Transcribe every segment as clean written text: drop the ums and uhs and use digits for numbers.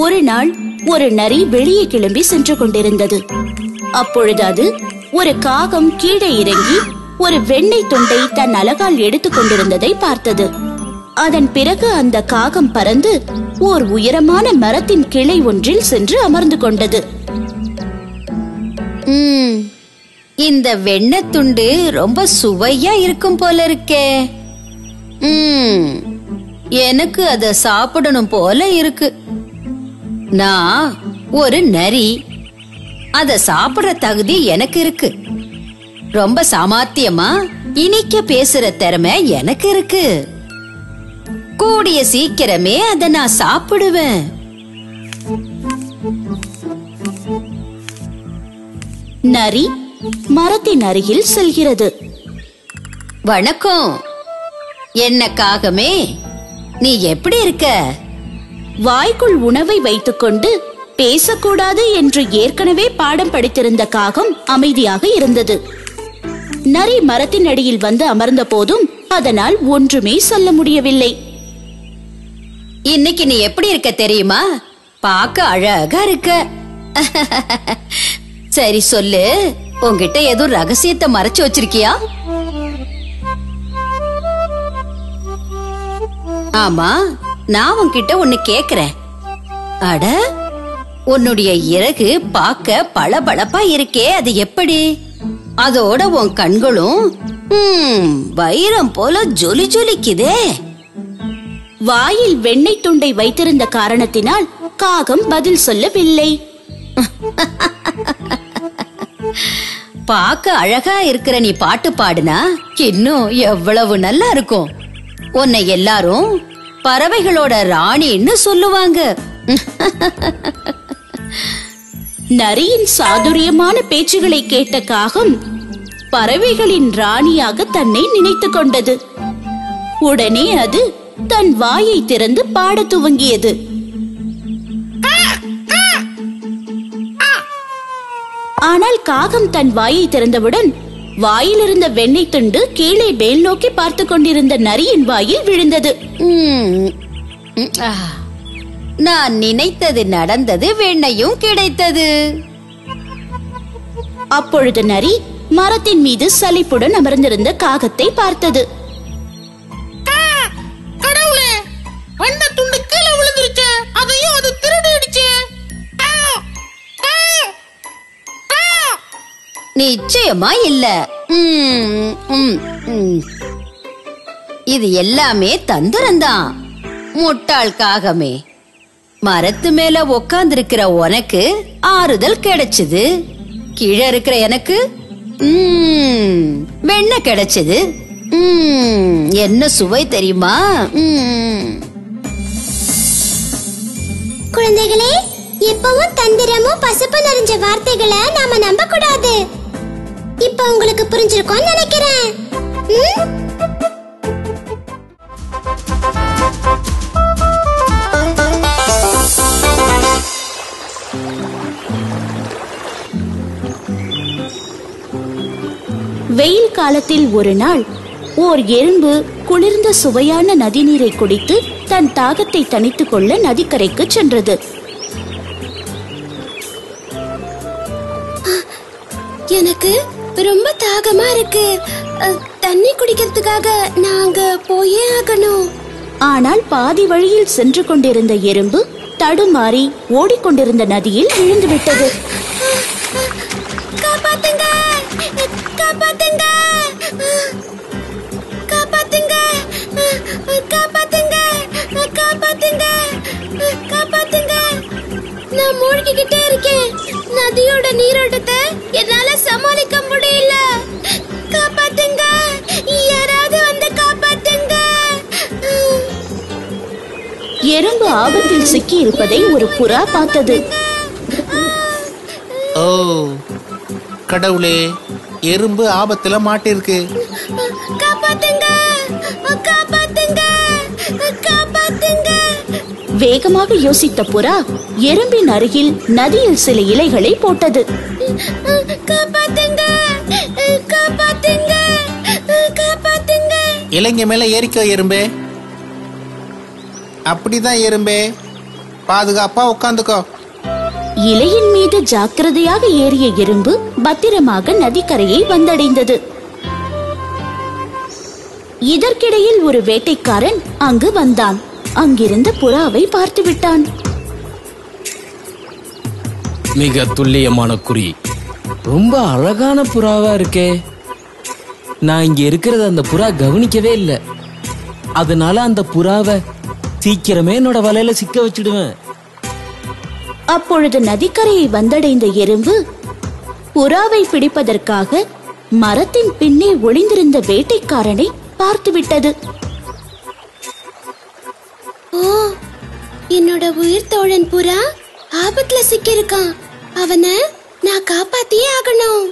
ஒரு நாள் ஒரு நரி வெளியே கிளம்பி சென்று கொண்டிருந்தது. அப்பொழுது அது ஒரு காகம் கீழே இறங்கி ஒரு வெண்ணெய் துண்டை தன் அலகால் எடுத்துக் கொண்டிருந்ததை பார்த்தது. அதன் பிறகு அந்த காகம் பறந்து ஓர் உயரமான மரத்தின் கிளை ஒன்றில் சென்று அமர்ந்து கொண்டது. இந்த வெண்ணெய் துண்டு ரொம்ப சுவையா இருக்கும் போல இருக்கே. எனக்கு அத சாப்பிடணும் போல இருக்கு. நான் ஒரு நரி, அத சாப்பிடுற தகுதி எனக்கு இருக்கு. ரொம்ப சாமர்த்தியமா இனிக்க பேசுற திறமை எனக்கு இருக்கு. கூடிய சீக்கிரமே அத நான் சாப்பிடுவேன். நரி மரத்தின் அருகில் செல்கிறது. வணக்கம், என்ன காகமே, நீ எப்படி இருக்க? வாய்க்குள் உணவை வைத்துக்கொண்டு பேசக்கூடாது என்று ஏற்கனவே பாடம் படித்திருந்த காகம் அமைதியாக இருந்தது. நரி மரத்தின் அடியில் வந்து அமர்ந்த போதும் அதனால் ஒன்றுமே சொல்ல முடியவில்லை. இன்னைக்கு நீ எப்படி இருக்க தெரியுமா? பார்க்க அழகா இருக்க. சரி சொல்லு, உன்கிட்ட ஏதோ ரகசியத்தை மறைச்சு வச்சிருக்கியா? ஆமா, நான் உன்கிட்ட ஒன்னு கேக்குறேன். அட, உன்னுடைய இறகு பார்க்க பளபளப்பா இருக்கே, அது எப்படி? அதோட உன் கண்களும் வைரம் போல ஜொலி ஜொலிக்குதே. வாயில் வெண்ணெய் துண்டை வைத்திருந்த காரணத்தினால் காகம் பதில் சொல்லவில்லை. பாக்க அழகா இருக்கிற நீ பாட்டு பாடுனா இன்னும் எவ்வளவு நல்லா இருக்கும். உன்னை எல்லாரும் பறவைகளோட ராணின்னு சொல்லுவாங்க. நரியின் சாதுரியமான பேச்சுகளை கேட்ட காகம் பறவைகளின் ராணியாக தன்னை நினைத்துக் கொண்டது. உடனே அது தன் வாயை திறந்து பாடத் துவங்கியது. ஆனால் காகம் தன் வாயை திறந்தவுடன் வாயிலிருந்த வெண்ணெய் துண்டு கீழே மேல் நோக்கி பார்த்து கொண்டிருந்த நரியின் வாயில் விழுந்தது. நான் நினைத்தது நடந்தது, வெண்ணையும் கிடைத்தது. அப்பொழுது நரி மரத்தின் மீது சலிப்புடன் அமர்ந்திருந்த காகத்தை பார்த்தது. கடவுளே, வெண்ணெய் துண்டு கீழே விழுந்துருச்சு. அதையும் அது திருடிடுச்சு. நிச்சயமா இல்ல. இது எல்லாமே தந்திரம்தான். முட்டாள் காகமே, மரத்து மேல உக்காந்துருக்கிற உனக்கு ஆறுதல் கிடைச்சது. கீழே இருக்கிற எனக்கு வெண்ணெய் கிடைச்சது. என்ன சுவை தெரியுமா? குழந்தைகளே, இப்பவும் தந்திரமும் பசுப்பு நிறைஞ்ச வார்த்தைகளை நாம நம்ப கூடாது. இப்ப உங்களுக்கு புரிஞ்சிருக்கும்னு நினைக்கிறேன். வெயில் காலத்தில் ஒரு நாள் ஓர் எறும்பு குளிர்ந்த சுவையான நதிநீரை குடித்து தன் தாகத்தை தணித்துக் கொள்ள நதிக்கரைக்கு சென்றது. எனக்கு ரொம்ப தாகமா இருக்கு. தண்ணி குடிக்கிறதுக்காக நாங்க போயே ஆகணும். ஆனால் பாதி வழியில் சென்று கொண்டிருந்த எறும்பு தடுமாறி ஓடிக்கொண்டிருந்த நதியில் விழுந்துவிட்டது. காப்பாத்துங்க, காப்பாத்துங்க, காப்பாத்துங்க, காப்பாத்துங்க, காப்பாத்துங்க, காப்பாத்துங்க. நான் மூழ்கிக்கிட்டே இருக்கேன். நதியோட நீரோட்டத்தை என்னால சமாளிக்க முடியல. காப்பாத்துங்க, யாராவது வந்து காப்பாத்துங்க. எறும்பு ஆபத்தில் சிக்கி இருப்பதை ஒரு புறா பார்த்தது. ஓ கடவுளே, எறும்பு ஆபத்துல மாட்டிருக்கு. காப்பாத்துங்க, காப்பாத்துங்க, காப்பாத்துங்க. வேகமாக யோசித்த புறா எறும்பின் அருகில் நதியில் சில இலைகளை போட்டது. காப்பாத்துங்க, காப்பாத்துங்க, காப்பாத்துங்க. இலைங்க மேல ஏறிக்கோ எறும்பே. அப்படிதான் எறும்பே, பாதுகாப்பா உட்காந்துக்கோ. இலையின் மீது ஜாக்கிரதையாக ஏறிய எறும்பு பத்திரமாக நதிக்கரையை வந்தடைந்தது. இதற்கிடையில் ஒரு வேட்டைக்காரன் அங்கு வந்தான். அங்கிருந்த புறாவை பார்த்து விட்டான். மிக துல்லியமான குறி. ரொம்ப அழகான புறாவா இருக்கே. நான் இங்க இருக்கிறத அந்த புறா கவனிக்கவே இல்லை. அதனால அந்த புறாவை சீக்கிரமே என்னோட வலையில சிக்க வச்சிடுவேன். அப்பொழுது நதிக்கரையை வந்தடைந்த எறும்பு புறாவை பிடிப்பதற்காக மரத்தின் பின்னே ஒளிந்திருந்த வேட்டைக்காரனை பார்த்துவிட்டது. ஓ, என்னோட உயிர் தோழன் புறா ஆபத்துல சிக்கியிருக்கான். அவனை நான் காப்பாத்தியே ஆகணும்.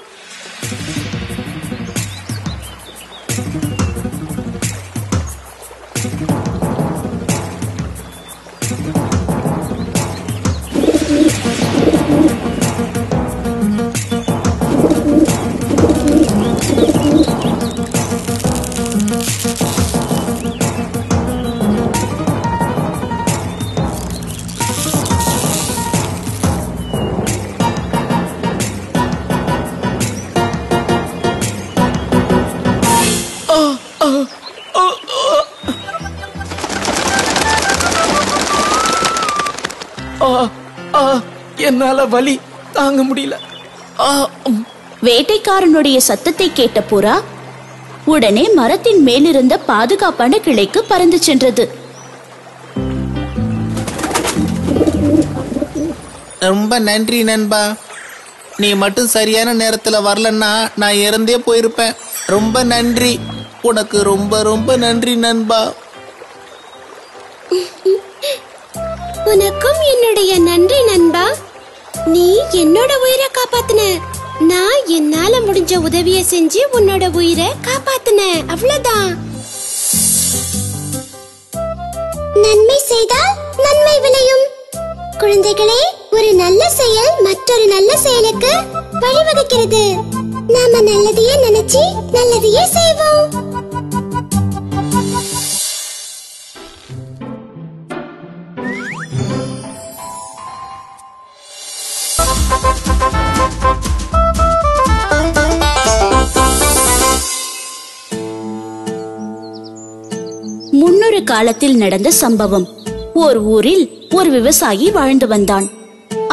என்னால வலி தாங்க முடியல. வேட்டைக்காரனுடைய சத்தத்தை கேட்ட புறா உடனே மரத்தின் மேலிருந்த பாதுகாப்பான கிளைக்கு பறந்து சென்றது. ரொம்ப நன்றி நண்பா. நீ மட்டும் சரியான நேரத்துல வரலன்னா நான் இறந்தே போயிருப்பேன். ரொம்ப நன்றி, உனக்கு ரொம்ப ரொம்ப நன்றி நண்பா. உனக்கும் என்னுடைய நன்றி நண்பா. நீ என்னோட உயிரை காப்பாத்துன. நான் என்னால முடிஞ்ச உதவிய செஞ்சு உன்னோட உயிரை காப்பாத்துன, அவ்வளவுதான். நன்மை செய்தால் நன்மை விளையும். குழந்தைகளே, ஒரு நல்ல செயல் மற்றொரு நல்ல செயலுக்கு வழிவகுக்கிறது. நாம நல்லதையே நினைச்சு நல்லதையே செய்வோம். முன்னொரு காலத்தில் நடந்த சம்பவம். ஓர் ஊரில் ஒரு விவசாயி வாழ்ந்து வந்தான்.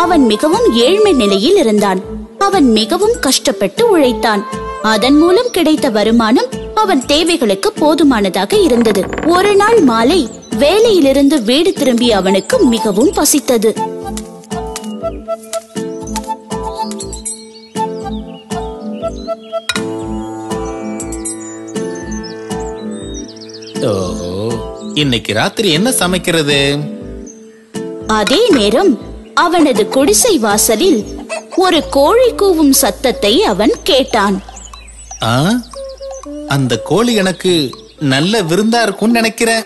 அவன் மிகவும் ஏழ்மை நிலையில் இருந்தான். அவன் மிகவும் கஷ்டப்பட்டு உழைத்தான். அதன் மூலம் கிடைத்த வருமானம் அவன் தேவைகளுக்கு போதுமானதாக இருந்தது. ஒரு நாள் மாலை வேலையிலிருந்து வீடு திரும்பிய அவனுக்கு மிகவும் பசித்தது. இன்னைக்கு ராத்திரி என்ன சமைக்கிறது? அதே நேரம் அவனது குடிசை வாசலில் ஒரு கோழி கூவும் சத்தத்தை அவன் கேட்டான். அந்த கோழி எனக்கு நல்ல விருந்தா இருக்கும்னு நினைக்கிறேன்.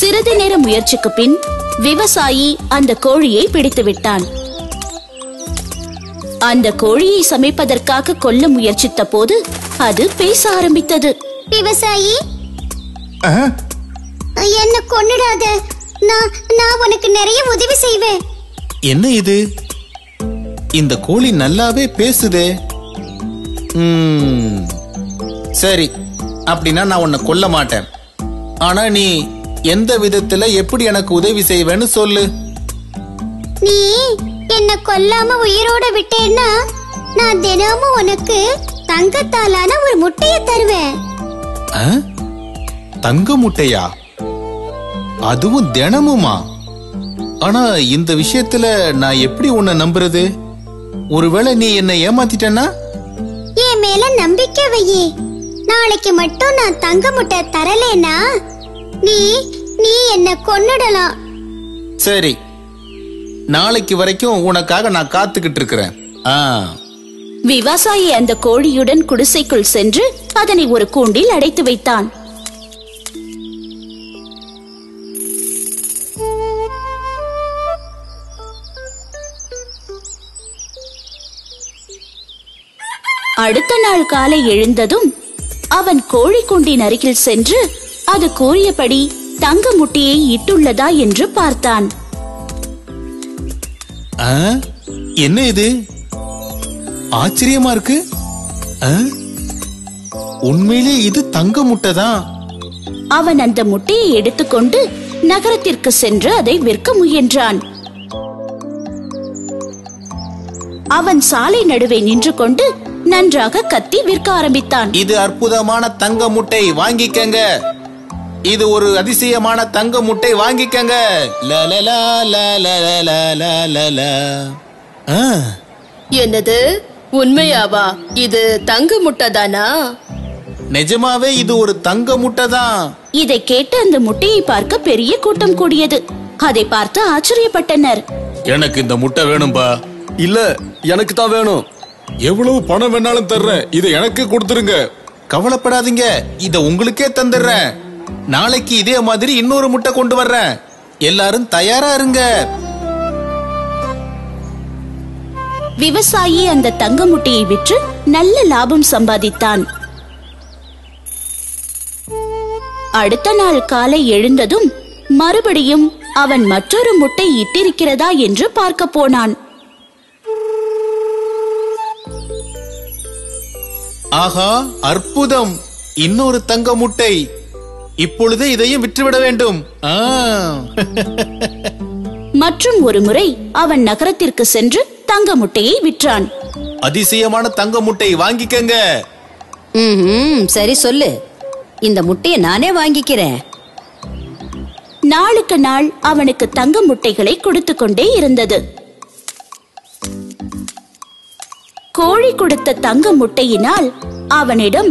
சிறிது நேர முயற்சிக்கு பின் விவசாயி அந்த கோழியை பிடித்து விட்டான். அந்த கோழியை சமைப்பதற்காக கொல்ல முயற்சித்த போது அது பேச ஆரம்பித்தது. விவசாயி, என்ன கொன்னுடாத. நான் உனக்கு நிறைய உதவி செய்வேன். என்ன இது? இந்த கோழி நல்லாவே பேசுதே. சரி, அப்படின்னா நான் உன்னை கொல்ல மாட்டேன். ஆனா நீ எந்த விதத்துல எப்படி எனக்கு உதவி செய்வேன்னு சொல்லு. நீ என்ன கொல்லாம உயிரோட விட்டேன்னா நான் தினமும் உனக்கு தங்கத்தாலான ஒரு முட்டைய தருவேன். தங்க முட்டையா? அதுவும் தினமுமா? ஆனா இந்த விஷயத்துல நான் எப்படி உன்னை நம்புறது? ஒருவேளை நீ என்ன ஏமாத்திட்டேன்னா? என் மேல நம்பிக்கை வையே. நாளைக்கு மட்டும் நான் தங்க முட்டை தரலேனா நீ என்ன கொன்னுடலாம். சரி, நாளைக்கு வரைக்கும் உனக்காக நான் காத்துக்கிட்டு இருக்கிறேன். விவசாயி அந்த கோழியுடன் குடிசைக்குள் சென்று அதனை ஒரு கூண்டில் அடைத்து வைத்தான். அடுத்த நாள் காலை எழுந்ததும் அவன் கோழி கூண்டின் அருகில் சென்று அது கூறியபடி தங்க முட்டையை இட்டுள்ளதா என்று பார்த்தான். என்ன இது? ஆச்சரியமா இருக்கு. உண்மையிலே இது தங்க முட்டை தான். அவன் அந்த முட்டையை எடுத்துக்கொண்டு நகரத்திற்கு சென்று அதை விற்க முயன்றான். அவன் சாலை நடுவே நின்று கொண்டு நன்றாக கத்தி விற்க ஆரம்பித்தான். இது அற்புதமான தங்க முட்டை, வாங்கிக்கங்க. இது ஒரு அதிசயமான தங்க முட்டை, வாங்கிக்கங்க. என்னது, உண்மையாவா? இது தங்க முட்டை தானா? நிஜமாவே இது ஒரு தங்க முட்டை தான். இதை கேட்டு அந்த முட்டையை பார்க்க பெரிய கூட்டம் கூடியது. அதை பார்த்து ஆச்சரியப்பட்டனர். எனக்கு இந்த முட்டை வேணும்பா. இல்ல, எனக்கு தான் வேணும். எவ்வளவு பணம் வேணாலும் தர்றேன், இதை எனக்கு கொடுத்துருங்க. கவலைப்படாதீங்க, இத உங்களுக்கே தந்துடுறேன். நாளைக்கு இதே மாதிரி இன்னொரு முட்டை கொண்டு வர்றேன். எல்லாரும் தயாரா இருங்க. விவசாயி அந்த தங்க முட்டையை விற்று நல்ல லாபம் சம்பாதித்தான். அடுத்த நாள் காலை எழுந்ததும் மறுபடியும் அவன் மற்றொரு முட்டை இட்டிருக்கிறதா என்று பார்க்க போனான். ஆஹா, அற்புதம்! இன்னொரு தங்க முட்டை. இப்பொழுதே இதையும் விற்றுவிட வேண்டும். மற்றும் ஒரு முறை அவன் நகரத்திற்கு சென்று தங்க முட்டையை விற்றான். அதிசயமான தங்க முட்டை வாங்கிக்கங்க. சரி சொல்லு, இந்த முட்டையை நானே வாங்கிக்கிறேன். நாளுக்கு நாள் அவனுக்கு தங்க முட்டைகளை கொடுத்து கொண்டே இருந்தது. கோழி கொடுத்த தங்க முட்டையினால் அவனிடம்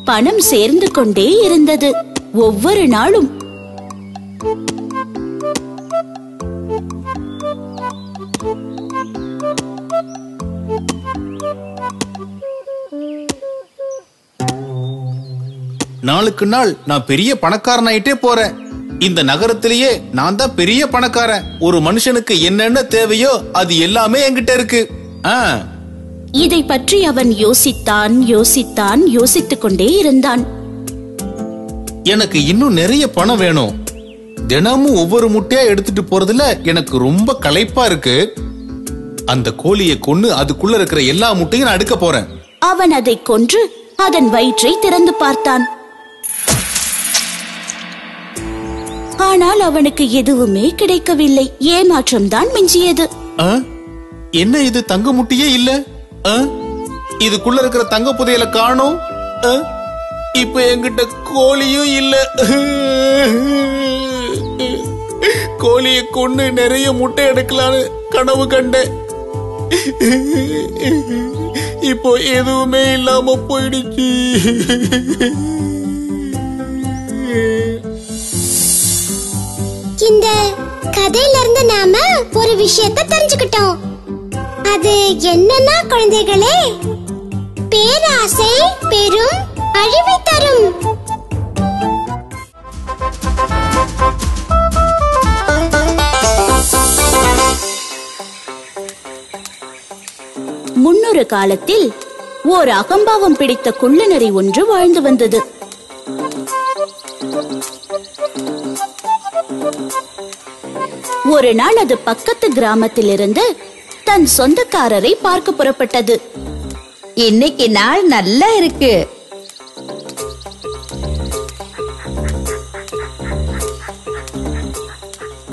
பணம் சேர்ந்து கொண்டே இருந்தது. ஒவ்வொரு நாளும் நாளுக்கு நாள் நான் பெரிய பணக்காரனாயிட்டே போறேன். இந்த நகரத்திலேயே நான் தான் பெரிய பணக்காரன். ஒரு மனுஷனுக்கு என்னென்ன தேவையோ அது எல்லாமே என்கிட்ட இருக்கு. இதை பற்றி அவன் யோசித்துக் கொண்டே இருந்தான். எனக்கு இன்னும் நிறைய பணம் வேணும். தினமும் ஒவ்வொரு முட்டையா எடுத்துட்டு போறதுல எனக்கு ரொம்ப களைப்பா இருக்கு. அந்த கோழியை கொன்னு அதுக்குள்ள இருக்கிற எல்லா முட்டையும் நான் எடுக்க போறேன். அவன் அதை கொன்று அதன் வயிற்றை திறந்து பார்த்தான். ஆனால் அவனுக்கு எதுவுமே கிடைக்கவில்லை. ஏமாற்றம் தான் மிஞ்சியது. என்ன இது, தங்க முட்டையே இல்ல? இதுக்குள்ள இருக்கிற தங்க புதையல காணோம். இப்ப என்கிட்ட கோழியும் இல்ல. கோழியை கொண்டு நிறைய முட்டை எடுக்கலான்னு கனவு கண்டேன். இப்போ எதுவுமே இல்லாம போயிடுச்சு. இந்த கதையில இருந்து நாம ஒரு விஷயத்தை தெரிஞ்சுக்கிட்டோம். அது என்னன்னா குழந்தைகளே, பேராசை பெரும் அழிவை தரும். முன்னொரு காலத்தில் ஓர் அகம்பாவம் பிடித்த குள்ளநரி ஒன்று வாழ்ந்து வந்தது. ஒரு நாள் அது பக்கத்து கிராமத்தில் இருந்து தன் சொந்தக்காரரை பார்க்க புறப்பட்டது. இன்னைக்கு நாள் நல்லா இருக்கு.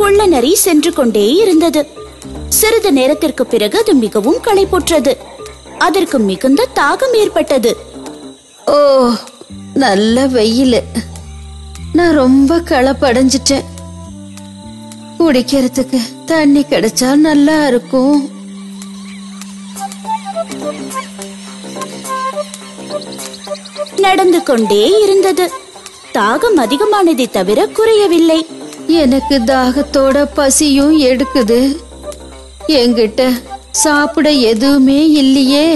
குள்ளநரி சென்று கொண்டே இருந்தது. சிறிது நேரத்திற்கு பிறகு அது மிகவும் களைப்புற்றது. அதற்கு மிகுந்த தாகம் ஏற்பட்டது. ஓ, நல்ல வெயில். நான் ரொம்ப களப்படைஞ்சிட்டேன். குடிக்கிறதுக்கு தண்ணி கிடைச்சா நல்லா இருக்கும். நடந்து கொண்டே இருந்தது. தாகம் அதிகமானதை தவிர குறையவில்லை. எனக்கு தாகத்தோட பசியும் எடுக்குது. என்கிட்ட சாப்பிட எதுவுமே இல்லையே.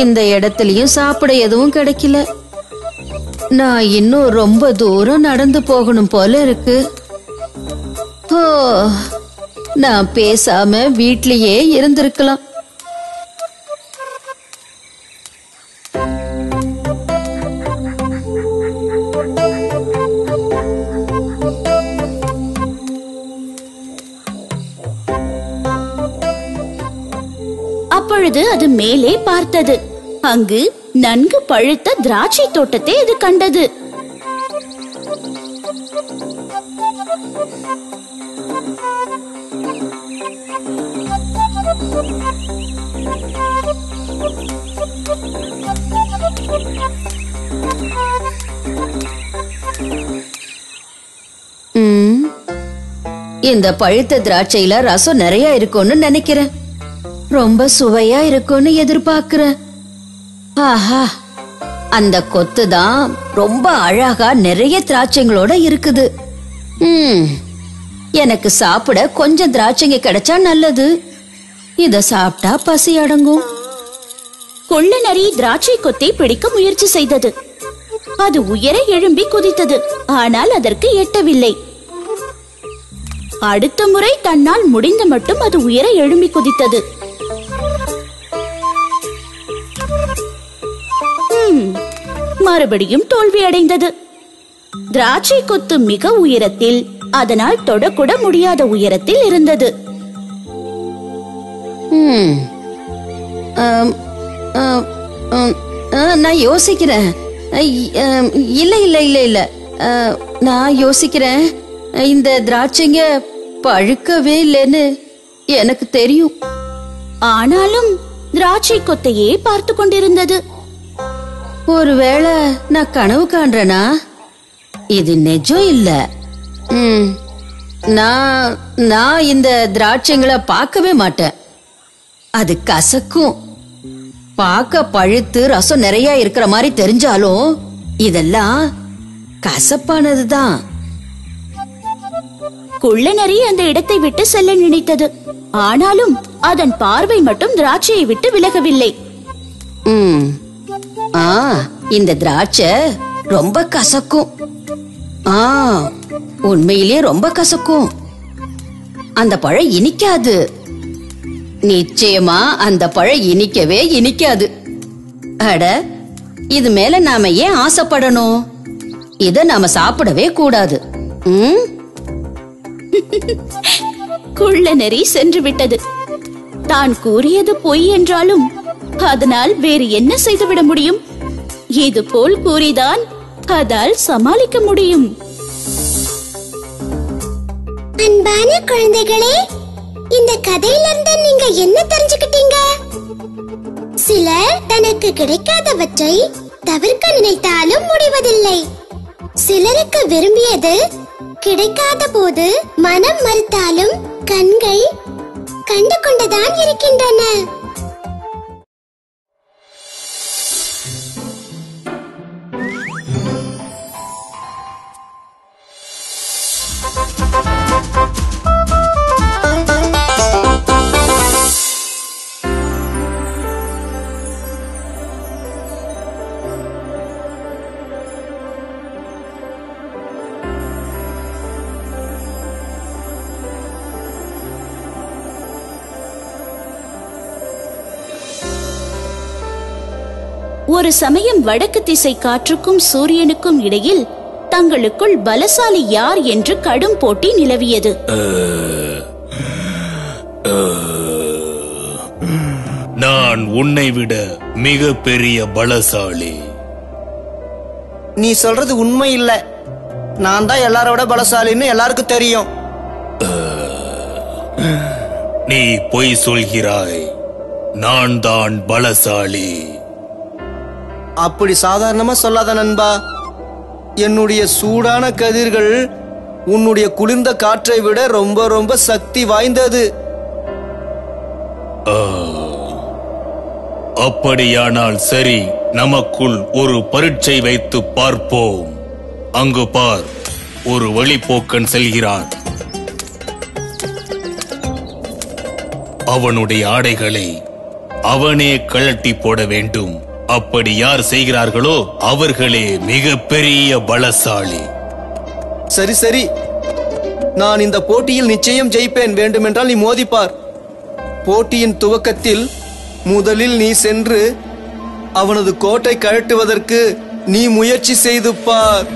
இந்த இடத்துலயும் சாப்பிட எதுவும் கிடைக்கல. நான் இன்னும் ரொம்ப தூரம் நடந்து போகணும் போல இருக்கு. ஓ, நான் பேசாம வீட்லயே இருந்திருக்கலாம். அப்பொழுது அது மேலே பார்த்தது. அங்கு நன்கு பழுத்த திராட்சை தோட்டத்தை அது கண்டது. இந்த பழுத்த திராட்சையில ரசம் நிறைய இருக்கும்னு நினைக்கிறேன். ரொம்ப சுவையா இருக்கும்னு எதிர்பார்க்கிறேன். ஆஹா, அந்த கொத்து தான் ரொம்ப அழகா நிறைய திராட்சைங்களோட இருக்குது. எனக்கு சாப்பிட கொஞ்சம் திராட்சைங்க கிடைச்சா நல்லது. இத சாப்பிட்டா பசி அடங்கும். கொள்ளநரி திராட்சை கொத்தை பிடிக்க முயற்சி செய்தது. அது உயர எழும்பி குதித்தது. ஆனால் அதற்கு எட்டவில்லை. அடுத்த முறை தன்னால் முடிந்த மட்டும் அது உயர எழும்பி குதித்தது. மறுபடியும் தோல்வி அடைந்தது. திராட்சை கொத்து மிக உயரத்தில், அதனால் தொடக்கூட முடியாத உயரத்தில் இருந்தது. நான் யோசிக்கிறேன். இல்ல இல்ல இல்ல இல்ல நான் யோசிக்கிறேன். இந்த திராட்சைங்க பழுக்கவே இல்லைன்னு எனக்கு தெரியும். ஆனாலும் திராட்சை கொத்தையே பார்த்து கொண்டிருந்தது. ஒருவேளை நான் கனவு காண்றேனா? இது நிஜம் இல்ல. நான் இந்த திராட்சைங்களை பார்க்கவே மாட்டேன். அது கசக்கும். பார்க்க பழுத்து ரசம் நிறைய இருக்கிற மாதிரி தெரிஞ்சாலும் இதெல்லாம் கசப்பானதுதான். குள்ளநரி அந்த இடத்தை விட்டு செல்ல நினைத்தது. ஆனாலும் அதன் பார்வை மட்டும் திராட்சையை விட்டு விலகவில்லை. இந்த திராட்சை ரொம்ப கசக்கும். உண்மையிலேயே ரொம்ப கசக்கும். அந்த பழம் இனிக்காது. நிச்சயமா அந்த பழம் இனிக்கவே இனிக்காது. அட, இது மேல நாம ஏன் ஆசைப்படணும்? இத நாம சாப்பிடவே கூடாது. குள்ளநரி சென்று விட்டது. தான் கூறியது பொய் என்றாலும் அதனால் வேறு என்ன செய்துவிட முடியும்? இது போல் கூறிதான் அதால் சமாளிக்க முடியும். அன்பான குழந்தைகளே, இந்த கதையிலிருந்து நீங்க என்ன தெரிஞ்சுக்கிட்டீங்க? சிலர் தனக்கு கிடைக்காதவற்றை தவிர்க்க நினைத்தாலும் முடிவதில்லை. சிலருக்கு விரும்பியது கிடைக்காத போது மனம் மறுத்தாலும் கண்கள் கண்டு கொண்டுதான் இருக்கின்றன. ஒரு சமயம் வடக்கு திசை காற்றுக்கும் சூரியனுக்கும் இடையில் தங்களுக்குள் பலசாலி யார் என்று கடும் போட்டி நிலவியது. நான் உன்னை விட மிக பெரிய பலசாலி. நீ சொல்றது உண்மை இல்ல. நான் தான் எல்லாரோட பலசாலின்னு எல்லாருக்கும் தெரியும். நீ பொய் சொல்கிறாய். நான் தான் பலசாலி. அப்படி சாதாரணமா சொல்லாத நண்பா. என்னுடைய சூடான கதிர்கள் உன்னுடைய குளிர்ந்த காற்றை விட ரொம்ப ரொம்ப சக்தி வாய்ந்தது. அப்படியானால் சரி, நமக்குள் ஒரு பரீட்சை வைத்து பார்ப்போம். அங்கு பார், ஒரு வழிப்போக்கன் செல்கிறான். அவனுடைய ஆடைகளை அவனே கழட்டி போட வேண்டும். அப்படி யார் செய்கிறார்களோ அவர்களே மிக பெரிய பலசாலி. சரி சரி, நான் இந்த போட்டியில் நிச்சயம் ஜெயிப்பேன். வேண்டுமென்றால் நீ மோதிப்பார். போட்டியின் துவக்கத்தில் முதலில் நீ சென்று அவனது கோட்டை கழட்டுவதற்கு நீ முயற்சி செய்து பார்.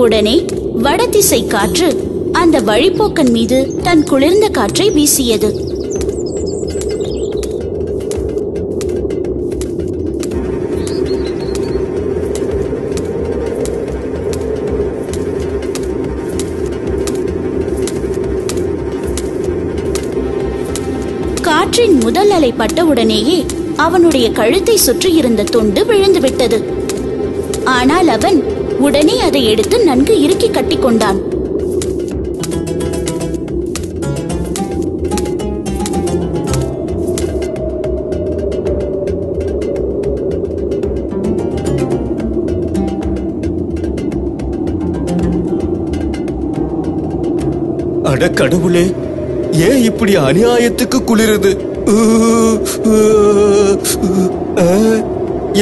உடனே வடதிசை காற்று அந்த வழிப்போக்கன் மீது தன் குளிர்ந்த காற்றை வீசியது. காற்றின் முதல் அலை பட்டவுடனேயே அவனுடைய கழுத்தை சுற்றி இருந்த துண்டு விழுந்துவிட்டது. ஆனால் அவன் உடனே அதை எடுத்து நன்கு இறுக்கி கட்டிக் கொண்டான். அட கடவுளே, ஏன் இப்படி அநியாயத்துக்கு குளிருது?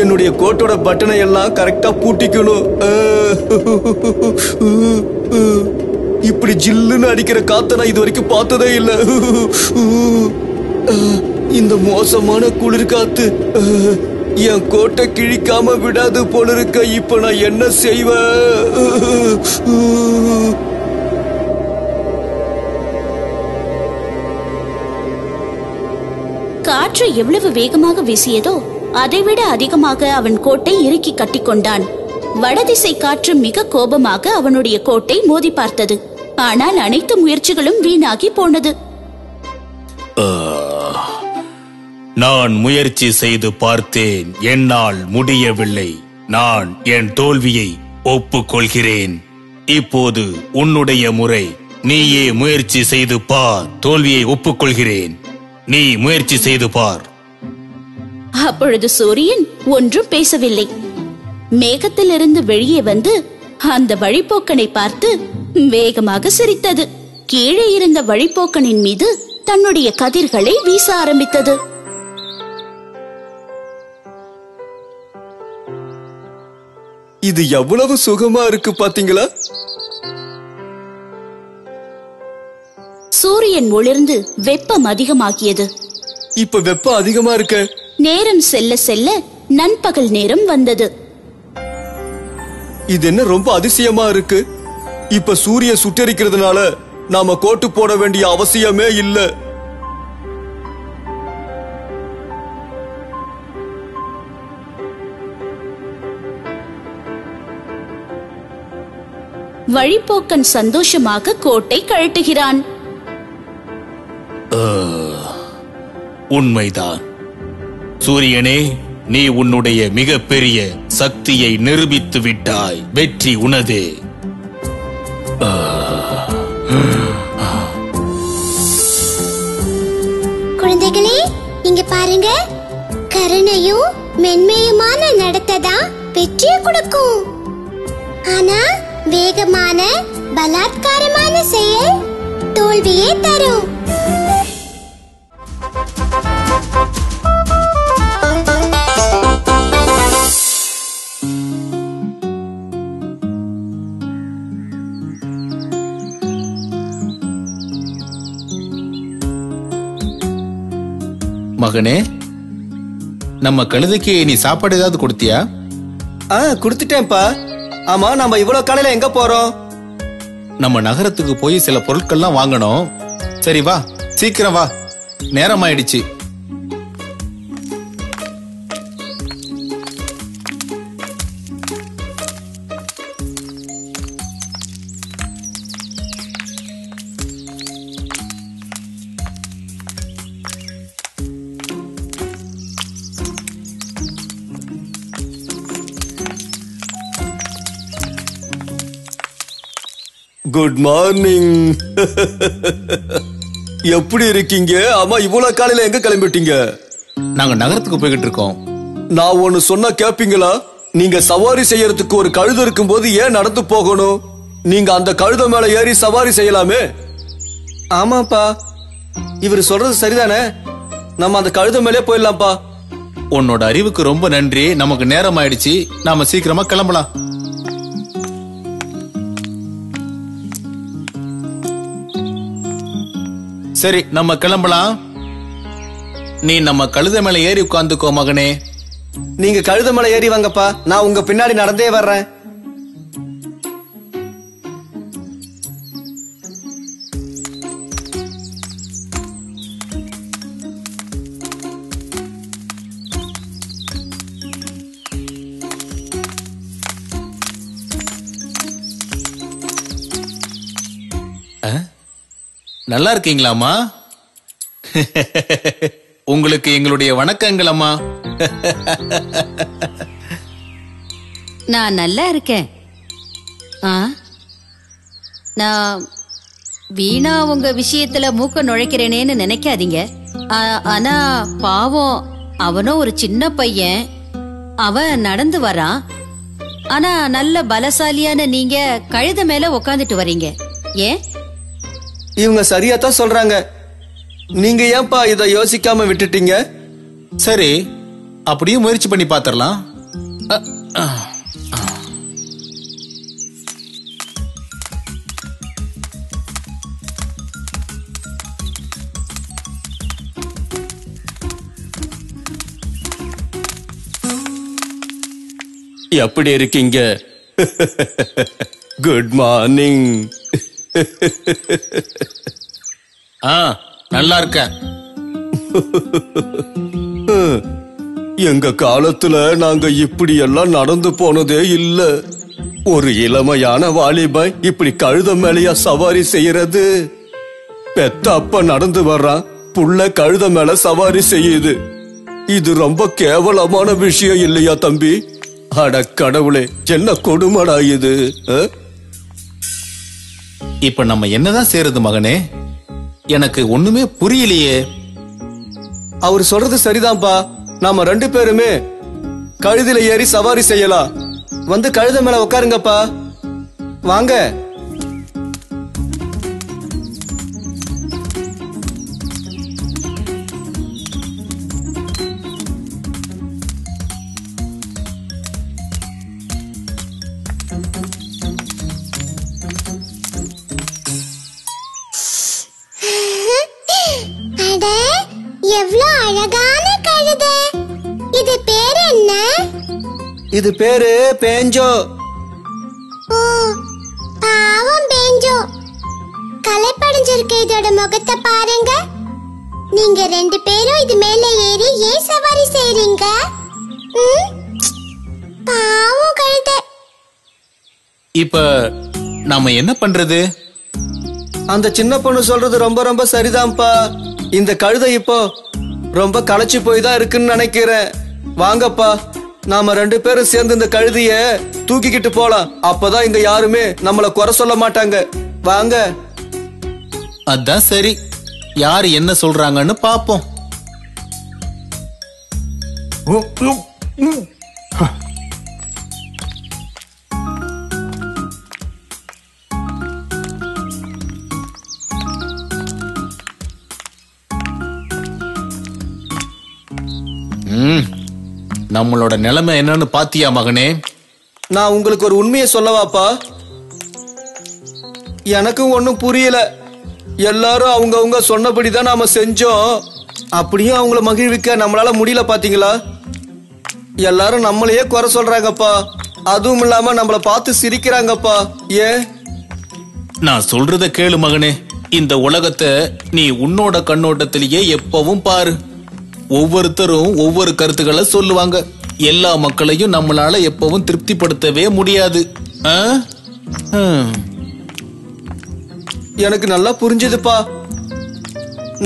என்னுடைய கோட்டோட பட்டனை எல்லாம் கரெக்டா பூட்டிக்கணும். இப்படி ஜில்லுன்னு அடிக்கிற காத்த நான் இது வரைக்கும் பார்த்ததே இல்ல. இந்த மோசமான குளிர் காத்து என் கோட்டை கிழிக்காம விடாது போல இருக்க. இப்ப நான் என்ன செய்வேன்? காற்று எவ்வளவு வேகமாக வீசியதோ அதைவிட அதிகமாக அவன் கோட்டை இறுக்கி கட்டிக்கொண்டான். வடதிசை காற்று மிக கோபமாக அவனுடைய கோட்டை மோதி பார்த்தது. ஆனால் அனைத்து முயற்சிகளும் வீணாகி போனது. நான் முயற்சி செய்து பார்த்தேன், என்னால் முடியவில்லை. நான் என் தோல்வியை ஒப்புக்கொள்கிறேன். இப்போது உன்னுடைய முறை. நீயே முயற்சி செய்து பார். தோல்வியை ஒப்புக்கொள்கிறேன். நீ முயற்சி செய்து பார். அப்பொழுது சூரியன் ஒன்றும் பேசவில்லை. மேகத்திலிருந்து வெளியே வந்து அந்த வழிப்போக்கனை பார்த்து வேகமாக சிரித்தது. கீழே இருந்த வழிப்போக்கனின் மீது தன்னுடைய கதிர்களை வீச ஆரம்பித்தது. இது எவ்வளவு சுகமா இருக்கு பாத்தீங்களா? சூரியன் ஒளிர்ந்து வெப்பம் அதிகமாகியது. இப்ப வெப்பம் அதிகமா இருக்க. நேரம் செல்ல செல்ல நண்பகல் நேரம் வந்தது. இது என்ன ரொம்ப அதிசயமா இருக்கு. இப்ப சூரியன் சுட்டரிக்கிறதுனால நாம கோட்டு போட வேண்டிய அவசியமே இல்ல. வழிப்போக்கன் சந்தோஷமாக கோட்டை கழட்டுகிறான். உண்மைதான் சூரியனே, நீ உன்னுடைய மிகப்பெரிய சக்தியை நிரூபித்து விட்டாய். வெற்றி உனதே. குழந்தைகளே, இங்க பாருங்க. கருணையும் மென்மையுமான நடத்தைதான் வெற்றியை கொடுக்கும். ஆனா வேகமான பலாத்காரமான செயல் தோல்வியே தரும். மகனே, நம்ம கழுதைக்கு நீ சாப்பாடு ஏதாவது கொடுத்தியா? கொடுத்துட்டேன்ப்பா. ஆமா, நம்ம இவ்வளவு காலையில எங்க போறோம்? நம்ம நகரத்துக்கு போய் சில பொருட்கள்லாம் வாங்கணும். சரி வா, சீக்கிரம் வா, நேரம் ஆயிடுச்சு. Good morning. எப்படி இருக்கீங்க? ஆமா, இவ்வளவு காலையில எங்க கிளம்பிட்டீங்க? நாங்க நகரத்துக்கு போய்கிட்டு இருக்கோம். நான் ஒன்னு சொன்னா கேப்பீங்களா? நீங்க சவாரி செய்யறதுக்கு ஒரு கழுதை இருக்கும்போது ஏன் நடந்து போகணும்? நீங்க அந்த கழுதை மேல ஏறி சவாரி செய்யலாமே. ஆமாப்பா, இவர் சொல்றது சரிதானே. நம்ம அந்த கழுதை மேலே போயிடலாம்ப்பா. உன்னோட அறிவுக்கு ரொம்ப நன்றி. நமக்கு நேரம் ஆயிடுச்சு, நாம சீக்கிரமா கிளம்பலாம். சரி, நம்ம கிளம்பலாம். நீ நம்ம கழுதை மேல ஏறி உட்கார்ந்துக்கோ மகனே. நீங்க கழுதை மேல ஏறி வாங்கப்பா, நான் உங்க பின்னாடி நடந்தே வர்றேன். நல்லா இருக்கீங்களாமா? உங்களுக்கு எங்களுடைய வணக்கங்கள் அம்மா. நான் நல்லா இருக்கேன். நான் வீணா உங்க விஷயத்துல மூக்க நுழைக்கிறேனேன்னு நினைக்காதீங்க. ஆனா பாவம், அவனும் ஒரு சின்ன பையன். அவன் நடந்து வரான். ஆனா நல்ல பலசாலியான நீங்க கழுத மேல உக்காந்துட்டு வரீங்க. ஏன்? இவங்க சரியாத்தான் சொல்றாங்க. நீங்க ஏன்பா இத யோசிக்காம விட்டுட்டீங்க? சரி, அப்படியே முயற்சி பண்ணி பாத்திரலாம். எப்படி இருக்கீங்க? Good morning. நல்லா இருக்கேன். எங்க காலத்துல நாங்க இப்படி எல்லாம் நடந்து போனதே இல்ல. ஒரு இளமையான வாலிபன் இப்படி கழுத மேலையா சவாரி செய்யறது? பெத்த அப்ப நடந்து வர்றான், புள்ள கழுத மேல சவாரி செய்யுது. இது ரொம்ப கேவலமான விஷயம் இல்லையா தம்பி? அட கடவுளே, என்ன கொடுமடா இது. இப்ப நம்ம என்னதான் செய்யறது மகனே? எனக்கு ஒண்ணுமே புரியலையே. அவர் சொல்றது சரிதான்ப்பா. நாம 2 பேருமே கழுதில ஏறி சவாரி செய்யலாம். வந்து கழுத மேல உட்காருங்கப்பா. வாங்க. எவ்வளவு அழகான கழுத. இது பேரு என்ன? இது பேரு பேஞ்சோ. ஓ, பாவம் பேஞ்சோ. களைப்படைஞ்சிருக்க இதோட முகத்தை பாருங்க. நீங்க 2 பேரும் இது மேல ஏறி ஏன் சவாரி செய்றீங்க? பாவம் கழுத. இப்ப நாம என்ன பண்றது? அந்த சின்ன பொண்ணு சொல்றது ரொம்ப ரொம்ப சரிதான்ப்பா. இந்த கழுதை இப்போ ரொம்ப களைச்சு போய் தான் இருக்குன்னு நினைக்கிறேன். வாங்கப்பா, நாம 2 பேரும் சேர்ந்து இந்த கழுதைய தூக்கிக்கிட்டு போலாம். அப்பதான் இங்க யாருமே நம்மள குறை சொல்ல மாட்டாங்க. வாங்க. அதான் சரி, யாரு என்ன சொல்றாங்கன்னு பாப்போம். நம்மளோட நிலைமை என்னன்னு பாத்தியா மகனே? நான் உங்களுக்கு ஒரு உண்மையை சொல்லவாப்பா? எனக்கும் ஒண்ணும் புரியல. எல்லாரும் அவங்க சொன்னபடிதான் நாம செஞ்சோம். அப்படியும் அவங்கள மகிழ்விக்க நம்மளால முடியல. பாத்தீங்களா? எல்லாரும் நம்மளையே குறை சொல்றாங்கப்பா. அதுவும் இல்லாம நம்மள பார்த்து சிரிக்கிறாங்கப்பா. ஏன்? நான் சொல்றத கேளு மகனே. இந்த உலகத்தை நீ உன்னோட கண்ணோட்டத்திலேயே எப்பவும் பாரு. ஒவ்வொருத்தரும் ஒவ்வொரு கருத்துக்களை சொல்லுவாங்க. எல்லா மக்களையும் நம்மளால எப்பவும் திருப்திப்படுத்தவே முடியாது. எனக்கு நல்லா புரிஞ்சதுப்பா.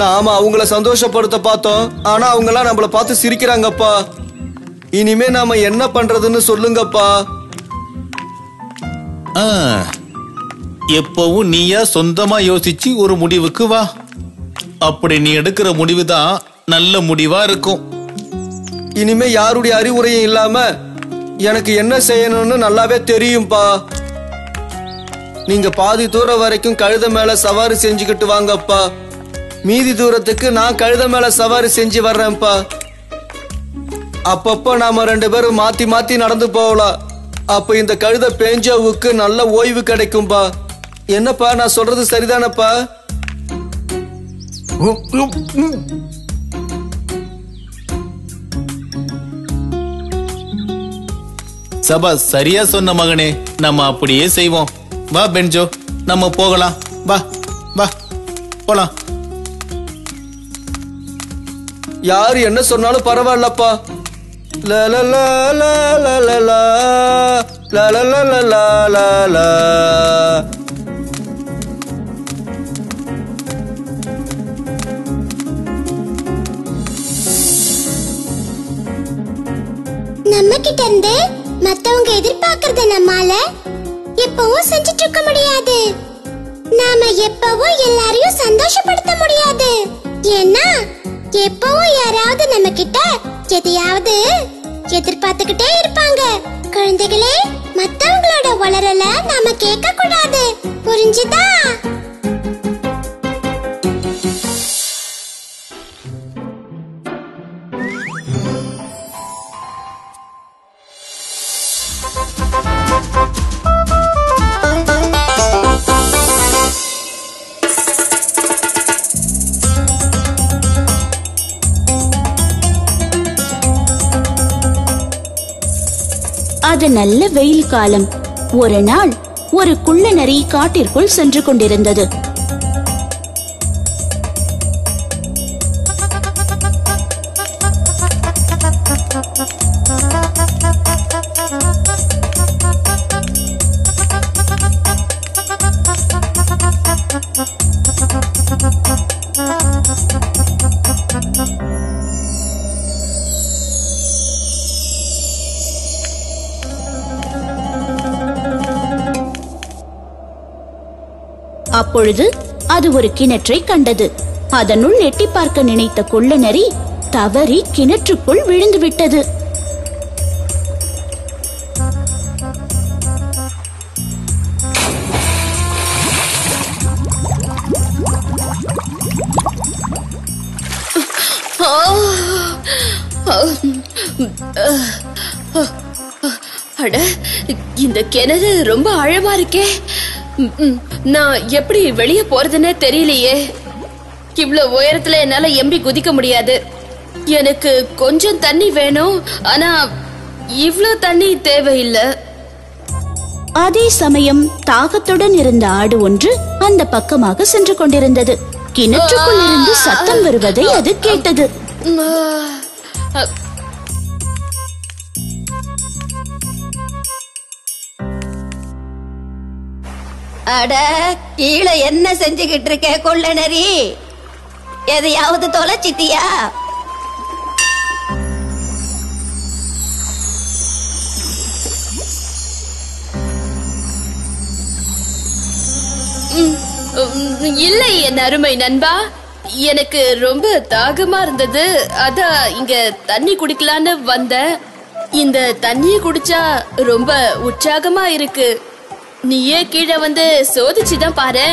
நாம அவங்கள சந்தோஷப்படுத்த பார்த்தோம், ஆனா அவங்க எல்லாம் நம்மள பார்த்து சிரிக்கிறாங்கப்பா. இனிமே நாம என்ன பண்றதுன்னு சொல்லுங்கப்பா. எப்பவும் நீயா சொந்தமா யோசிச்சு ஒரு முடிவுக்கு வா. அப்படி நீ எடுக்கிற முடிவுதான் நல்ல முடிவா இருக்கும். இனிமே யாருடைய அறிவுரையும் இல்லாம எனக்கு என்ன செய்யணும்னு நல்லாவே தெரியும்பா. நீங்க பாதி தூரம் வரைக்கும் கழுத மேல சவாரி செஞ்சுக்கிட்டு வாங்கப்பா. மீதி தூரத்துக்கு நான் கழுத மேல சவாரி செஞ்சு வர்றேன்ப்பா. அப்பப்ப நாம 2 பேரும் மாத்தி மாத்தி நடந்து போகலாம். அப்ப இந்த கழுத பேஞ்சோவுக்கு நல்ல ஓய்வு கிடைக்கும்பா. என்னப்பா, நான் சொல்றது சரிதானப்பா? சபா, சரியா சொன்ன மகனே. நம்ம அப்படியே செய்வோம். வா பெஞ்சோ, நம்ம போகலாம். வா வா போலாம். யாரு என்ன சொன்னாலும் பரவாயில்லப்பா. நம்ம கிட்ட இருந்து மத்தவங்க எதிர்பார்க்கறத நம்மால எப்பவும் செஞ்சுட்டு இருக்க முடியாது. நாம எப்பவும் எல்லாரையும் சந்தோஷப்படுத்த முடியாது. ஏன்னா எப்பவும் யாராவது நம்ம கிட்ட எதையாவது எதிர்பார்த்துக்கிட்டே இருப்பாங்க. குழந்தைகளே, மத்தவங்களோட வளரல நாம கேட்க கூடாது. புரிஞ்சுதா? அது நல்ல வெயில் காலம். ஒரு நாள் ஒரு குள்ள நரி காட்டிற்குள் சென்று கொண்டிருந்தது. அப்பொழுது அது ஒரு கிணற்றை கண்டது. அதனுள் எட்டி பார்க்க நினைத்த குள்ள நரி தவறி கிணற்றுக்குள் விழுந்து விட்டது. அட, இந்த கிணறு ரொம்ப ஆழமா இருக்கே. நான் எப்படி வெளியே போறதுன்னே தெரியலையே. இவ்வளவு உயரத்துல என்னால எம்பி குதிக்க முடியாது. எனக்கு கொஞ்சம் தண்ணி வேணும், ஆனா இவ்வளவு தண்ணி தேவையில்லை. அதே சமயம் தாகத்துடன் இருந்த ஆடு ஒன்று அந்த பக்கமாக சென்று கொண்டிருந்தது. கிணற்றுக்குள் இருந்து சத்தம் வருவதை அது கேட்டது. அட, கீழே என்ன செஞ்சுகிட்டு இருக்க கொள்ள நரி? எதையாவது தொலைச்சிட்டியா? இல்லை என் அருமை நண்பா, எனக்கு ரொம்ப தாகமா இருந்தது. அதான் இங்க தண்ணி குடிக்கலான்னு வந்தேன். இந்த தண்ணியை குடிச்சா ரொம்ப உற்சாகமா இருக்கு. நீயே கீழே வந்து சோதிச்சுதான் பாரு.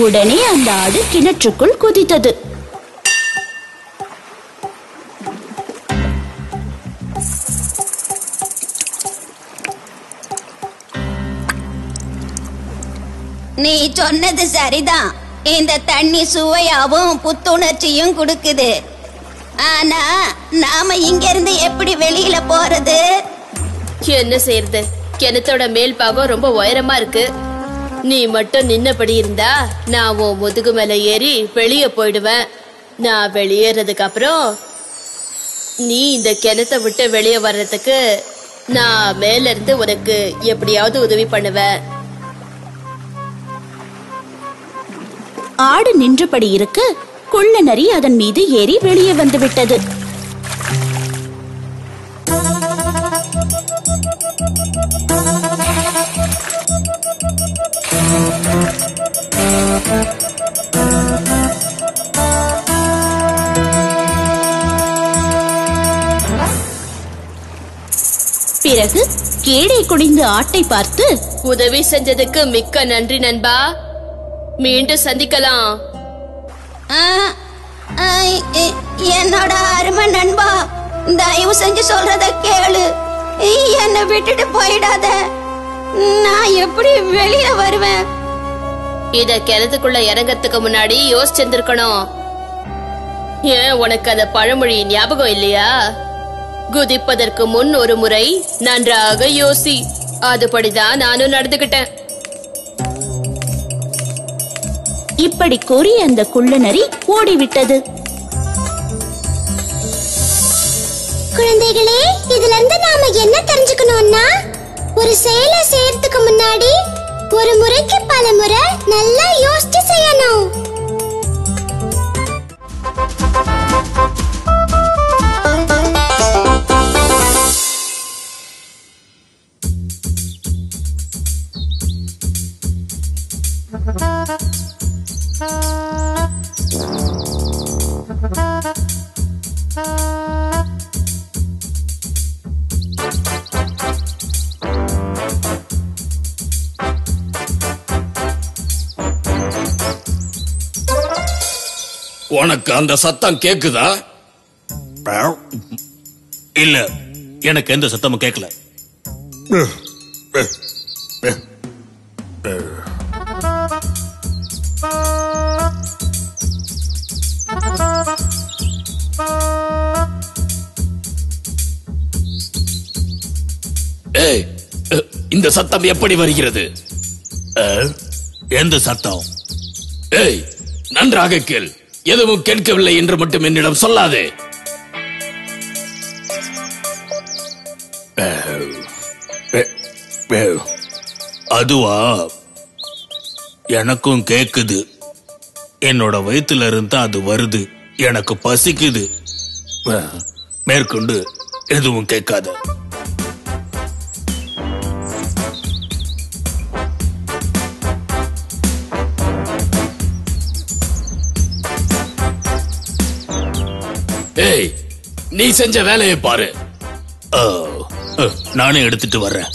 உடனே அந்த ஆடு கிணற்றுக்குள் குதித்தது. நீ சொன்னது சரிதான். இந்த தண்ணி சுவையாவும் புத்துணர்ச்சியும் கொடுக்குது. ஆனா நாம இங்க இருந்து எப்படி வெளியில போறது? என்ன செய்யறது? கிணத்தோட மேல் பாகம் ரொம்ப உயரமா இருக்கு. நீ மட்டும் நின்னபடி இருந்தா நான் உன் முதுகு மேல ஏறி வெளியே போயிடுவேன். நான் வெளியேறதுக்கு அப்புறம் நீ இந்த கிணத்தை விட்டு வெளியே வர்றதுக்கு நான் மேல இருந்து உனக்கு எப்படியாவது உதவி பண்ணுவேன். ஆடு நின்றபடி இருக்க குள்ள நரி அதன் மீது ஏறி வெளியே வந்து விட்டது. பிறகு கீழே குனிந்து ஆட்டை பார்த்து, உதவி செஞ்சதுக்கு மிக்க நன்றி நண்பா. மீண்டும் சந்திக்கலாம். என்னோட அருமை நண்பா, தயவு செஞ்சு சொல்றத கேளு. என்னை விட்டுட்டு போயிடாத. நான் எப்படி வெளியில வருவேன்? இத கிணத்துக்குள்ள இறங்கறதுக்கு முன்னாடி யோசிச்சிருக்கணும். ஏன் உனக்கு அந்த பழமொழி ஞாபகம் இல்லையா? குதிப்பதற்கு முன் ஒரு முறை நன்றாக யோசி. அதுபடிதான் நானும் நடந்துகிட்டேன். இப்படி கூறி அந்த குள்ள நரி ஓடிவிட்டது. குழந்தைகளே, இதுல இருந்து நாம என்ன தெரிஞ்சுக்கணும்னா, ஒரு செயலை செய்யறதுக்கு முன்னாடி ஒரு முறைக்கு பல முறை நல்லா யோசிச்சு செய்யணும். உனக்கு அந்த சத்தம் கேக்குதா? இல்ல, எனக்கு எந்த சத்தமும் கேட்கல. இந்த சத்தம் எப்படி வருகிறது? எந்த சத்தம்? ஏய், நன்றாக கேள். எதுவும் கேட்கவில்லை என்று மட்டும் என்னிடம் சொல்லாதே. அதுவா, எனக்கும் கேக்குது. என்னோட வயிற்றுல இருந்து அது வருது. எனக்கு பசிக்குது. மேற்கொண்டு எதுவும் கேட்காத. ஏய், நீ செஞ்ச வேலையை பாரு. நானே எடுத்துட்டு வர்றேன்.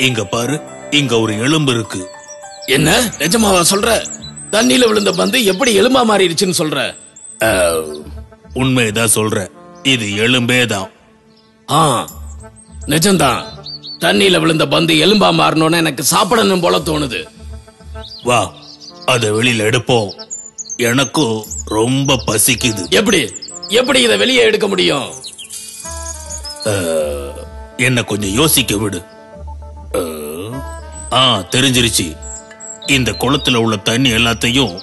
இங்க பாரு, இங்க ஒரு எலும்பு இருக்கு. என்ன, நிஜமாவா சொல்ற? தண்ணியில விழுந்த பந்து எப்படி எலும்பா மாறிடுச்சுன்னு சொல்ற? உண்மைதான் சொல்ற. இது எலும்பேதான். நிஜம்தான். தண்ணியில விழுந்த பந்து எலும்பா மாறணும்னு எனக்கு சாப்பிடணும் போல தோணுது. வா, அத வெளியில எடுப்போம். எனக்கும் ரொம்ப பசிக்குது. எப்படி எப்படி இதை வெளியே எடுக்க முடியும்? என்ன கொஞ்சம் யோசிக்க விடு. தெரிஞ்சிருச்சு. இந்த குளத்துல உள்ள தண்ணி எல்லாத்தையும்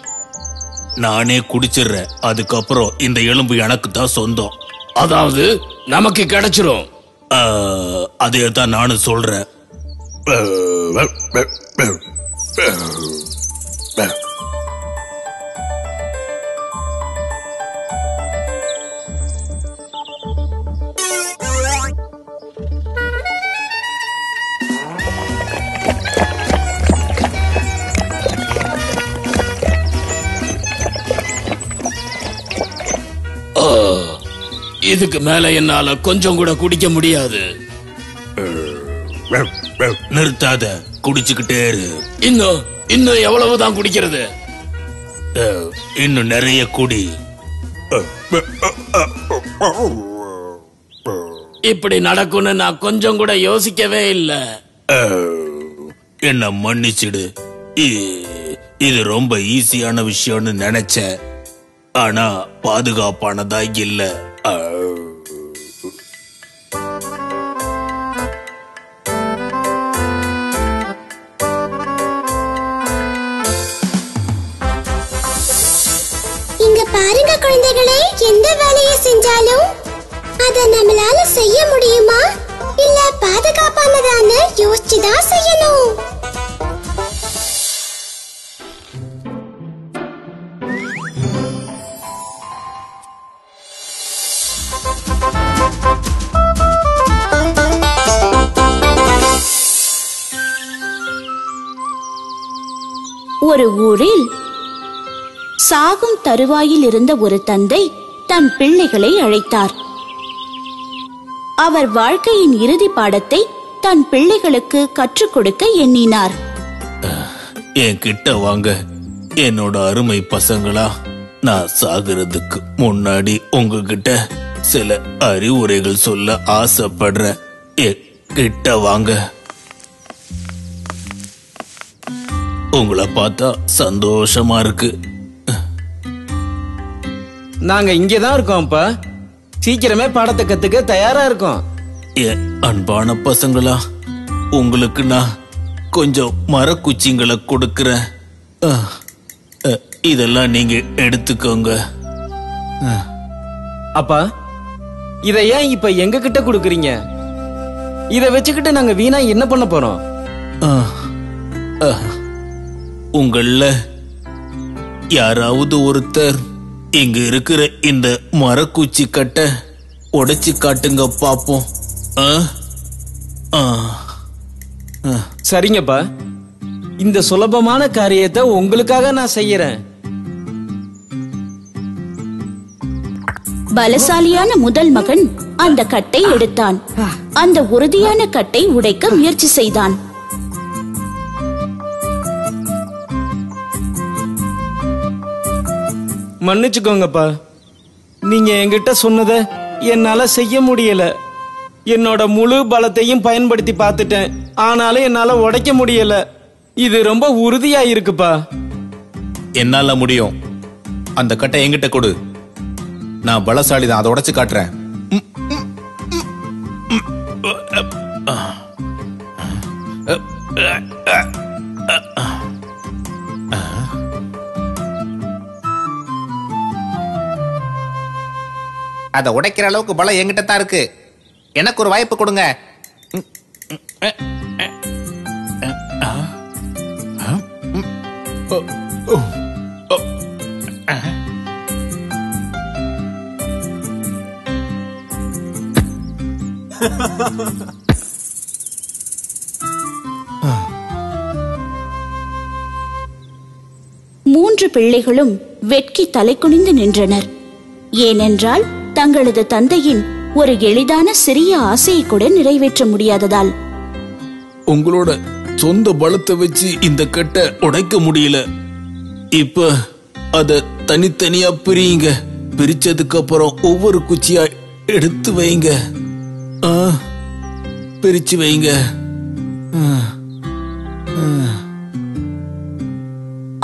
நானே குடிச்சிடுறேன். அதுக்கப்புறம் இந்த எலும்பு எனக்கு தான் சொந்தம். அதாவது நமக்கு கிடைச்சிரும். அதே தான் நானும் சொல்றேன். இதுக்கு மேல என்னால கொஞ்சம் கூட குடிக்க முடியாது. நிறுத்தாத, குடிச்சுக்கிட்டே இரு. இன்னும் எவ்வளவுதான் குடிக்கிறது? இன்னும் நிறைய குடி. இப்படி நடக்கும்னு நான் கொஞ்சம் கூட யோசிக்கவே இல்லை. என்ன மன்னிச்சிடு. இது ரொம்ப ஈஸியான விஷயம்னு நினைச்சேன். ஆனா பாதுகாப்பானதா இல்ல. இங்க பாருங்க குழந்தைகளே, எந்த வேலையை செஞ்சாலும் அத நம்மளால செய்ய முடியுமா இல்ல பாதுகாப்பானதான்னு யோசிச்சுதான் செய்யணும். ஒரு ஊரில் சாகும் தருவாயில் இருந்த ஒரு தந்தை தன் பிள்ளைகளை அழைத்தார். அவர் வாழ்க்கையின் இறுதி பாடத்தை தன் பிள்ளைகளுக்கு கற்றுக் கொடுக்க எண்ணினார். என் கிட்ட வாங்க, என்னோட அருமை பசங்களா. நான் சாகிறதுக்கு முன்னாடி உங்ககிட்ட சில அறிவுரைகள் சொல்ல ஆசைப்படுறேன். என் கிட்ட வாங்க. உங்களை பார்த்தா சந்தோஷமா இருக்கு. நாங்க இங்கதான் இருக்கோம்ப்பா. சீக்கிரமே பாடத்தை கத்துக்க தயாரா இருக்கோம். என் அன்பான பசங்களா, உங்களுக்கு நான் கொஞ்சம் மரக்குச்சிங்களை கொடுக்கிறேன். இதெல்லாம் நீங்க எடுத்துக்கோங்க. அப்பா, இத ஏன் இப்ப எங்க கிட்ட கொடுக்கறீங்க? இத வச்சுக்கிட்டு நாங்க வீணா என்ன பண்ண போறோம்? உங்கள யாராவது ஒருத்தர் இங்க இருக்கிற இந்த மரக்குச்சி கட்டை உடைச்சு காட்டுங்க பாப்போம். சரிங்கப்பா, இந்த சுலபமான காரியத்தை உங்களுக்காக நான் செய்யறேன். பலசாலியான முதல் மகன் அந்த கட்டை எடுத்தான். அந்த உறுதியான கட்டை உடைக்க முயற்சி செய்தான். மன்னிச்சுக்கோங்கப்பா. நீங்க என்கிட்ட சொன்னதை என்னால செய்ய முடியல. என்னோட முழு பலத்தையும் பயன்படுத்தி பார்த்துட்டேன், ஆனாலும் என்னால உடைக்க முடியல. இது ரொம்ப உறுதியா இருக்குப்பா. என்னால முடியும். அந்த கட்டை என்கிட்ட கொடு. நான் பலசாலி தான், அதை உடைச்சு காட்டுறேன். அதை உடைக்கிற அளவுக்கு பலம் என்கிட்ட தான் இருக்கு. எனக்கு ஒரு வாய்ப்பு கொடுங்க. மூன்று பிள்ளைகளும் வெட்கி தலை குனிந்து நின்றனர். ஏனென்றால் தங்களது தந்தையின் ஒரு எளிதான சிறிய ஆசையை கூட நிறைவேற்ற முடியாததால். உங்களோட சொந்த பலத்தை வச்சு இந்த கட்டை உடைக்க முடியல. இப்ப அத தனித்தனியா பிரியுங்க. பிரிச்சதுக்கு அப்புறம் ஒவ்வொரு குச்சியா எடுத்து வைங்க. பிரிச்சு வைங்க.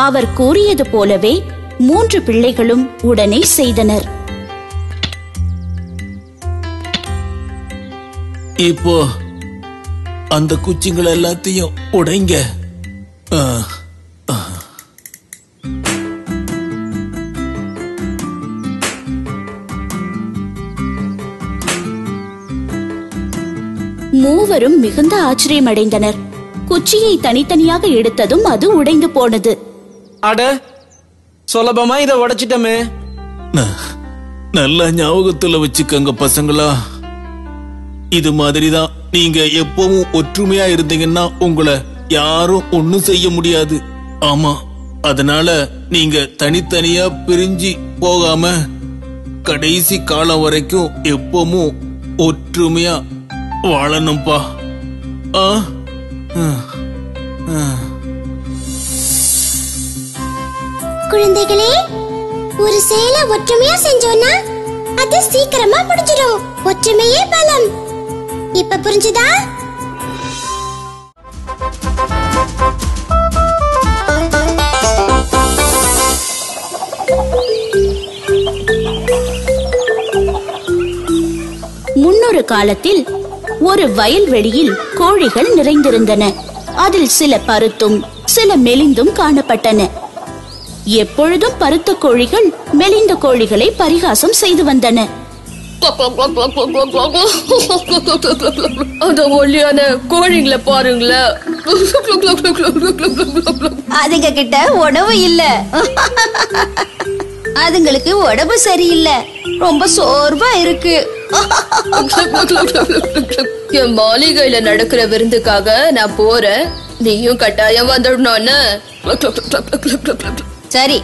அவர் கூறியது போலவே மூன்று பிள்ளைகளும் உடனே செய்தனர். இப்போ அந்த குச்சிகள் எல்லாத்தையும் உடைங்க. மூவரும் மிகுந்த ஆச்சரியமடைந்தனர். குச்சியை தனித்தனியாக எடுத்ததும் அது உடைந்து போனது. அட, சுலபமா இதை உடைச்சிட்டமே. நல்ல ஞாபகத்துல வச்சுக்கங்க பசங்களா. இது மாதிரிதான் நீங்க எப்பவும் ஒற்றுமையா இருந்தீங்கன்னா உங்களை யாரும் ஒண்ணும் செய்ய முடியாது. ஆமா, அதனால நீங்க தனித்தனியா பிரிஞ்சு போகாம கடைசி காலம் வரைக்கும் எப்பவும் ஒற்றுமையா வாழணும்பா. குழந்தைகளே, ஒரு செயலை ஒற்றுமையா செஞ்சோம்னா அது சீக்கிரமா முடிஞ்சிடும். ஒற்றுமையே பலம். இப்ப புரிஞ்சுதா? முன்னொரு காலத்தில் ஒரு வயல்வெளியில் கோழிகள் நிறைந்திருந்தன. அதில் சில பருத்தும் சில மெலிந்தும் காணப்பட்டன. எப்பொழுதும் பருத்த கோழிகள் மெலிந்த கோழிகளை பரிகாசம் செய்து வந்தன. அந்த ஒல்லியான கோழிங்களை பாருங்களேன், அதுங்க கிட்ட உணவு இல்ல. அதுங்களுக்கு உடம்பு சரியில்லை, ரொம்ப சோர்வா இருக்கு. என் மாளிகையில நடக்கிற விருந்துக்காக நான் போறேன், நீயும் கட்டாயம் வந்துடணும்னு. சரி,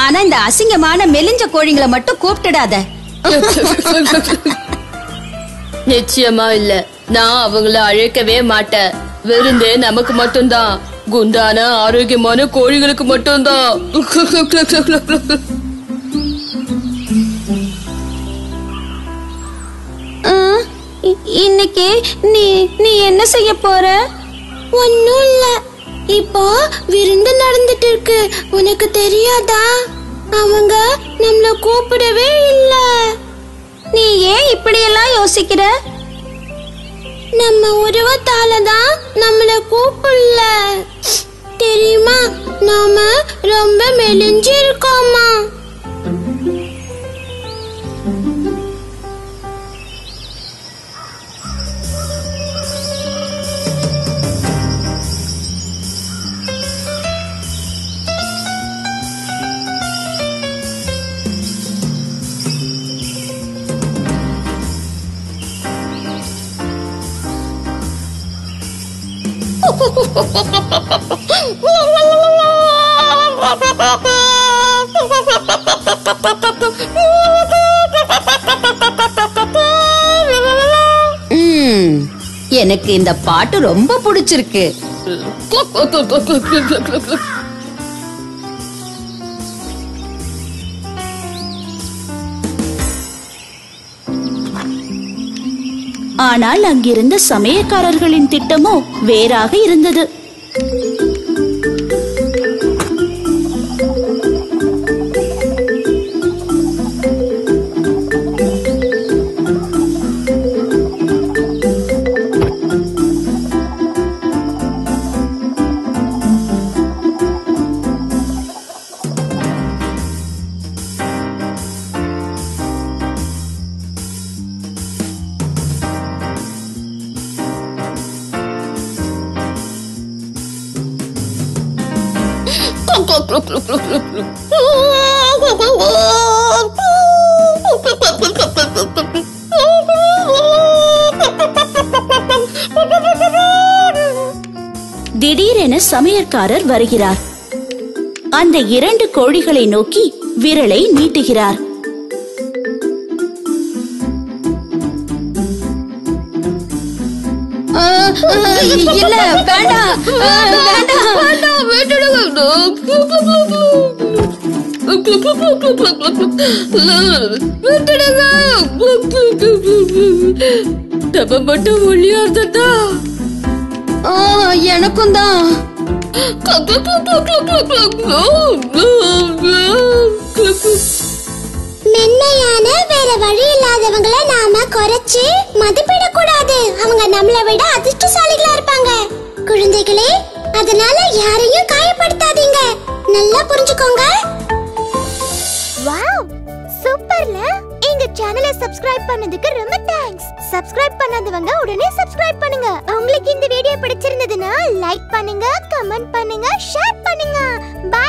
ஆனா இந்த அசிங்கமான மெலிஞ்ச கோழிங்களை மட்டும் கூப்பிட்டுடாத. நிச்சயமா இல்ல, நான் அவங்கள அழைக்கவே மாட்டேன். விருந்தே நமக்கு மட்டும்தான். குண்டான ஆரோக்கியமான கோழிகளுக்கு மட்டும்தான். இன்னைக்கு நீ என்ன செய்ய போற? ஒன்னும் இல்ல. இப்போ விருந்து நடந்துட்டு இருக்கு, உனக்கு தெரியாதா? அவங்க நம்மள கூப்பிடவே இல்ல. நீ ஏன் இப்படி எல்லாம் யோசிக்கிற? நம்ம உருவத்தாலதான் நம்மள கூப்பிடல. தெரியுமா, நாம ரொம்ப மெலிஞ்சு இருக்கோமா. எனக்கு இந்த பாட்டு ரொம்ப பிடிச்சிருக்கு. ஆனால் அங்கிருந்த சமையற்காரர்களின் திட்டமோ வேறாக இருந்தது. திடீரென சமையற்காரர் வருகிறார். அந்த 2 கோழிகளை நோக்கி விரலை நீட்டுகிறார். இல்ல வேண்டாம் மட்டும் ஒளியா இருந்ததா? எனக்கும் தான். மென்மையான வேற வழி இல்லாதவங்கள நாம குறைச்சு மதிப்பிடக்கூடாது. அவங்க நம்மளை விட அதிர்ஷ்டசாலிகளா இருப்பாங்க. குழந்தைகளே, அதனால யாரையும் காயப்படுத்தாதீங்க. நல்லா புரிஞ்சுக்கோங்க. வாவ், சூப்பர்ல. எங்க சேனலை சப்ஸ்கிரைப் பண்ணதுக்கு ரொம்ப தேங்க்ஸ். சப்ஸ்கிரைப் பண்ணாதவங்க உடனே சப்ஸ்கிரைப் பண்ணுங்க. உங்களுக்கு இந்த வீடியோ பிடிச்சிருந்ததுன்னா லைக் பண்ணுங்க, கமெண்ட் பண்ணுங்க, ஷேர் பண்ணுங்க. பை.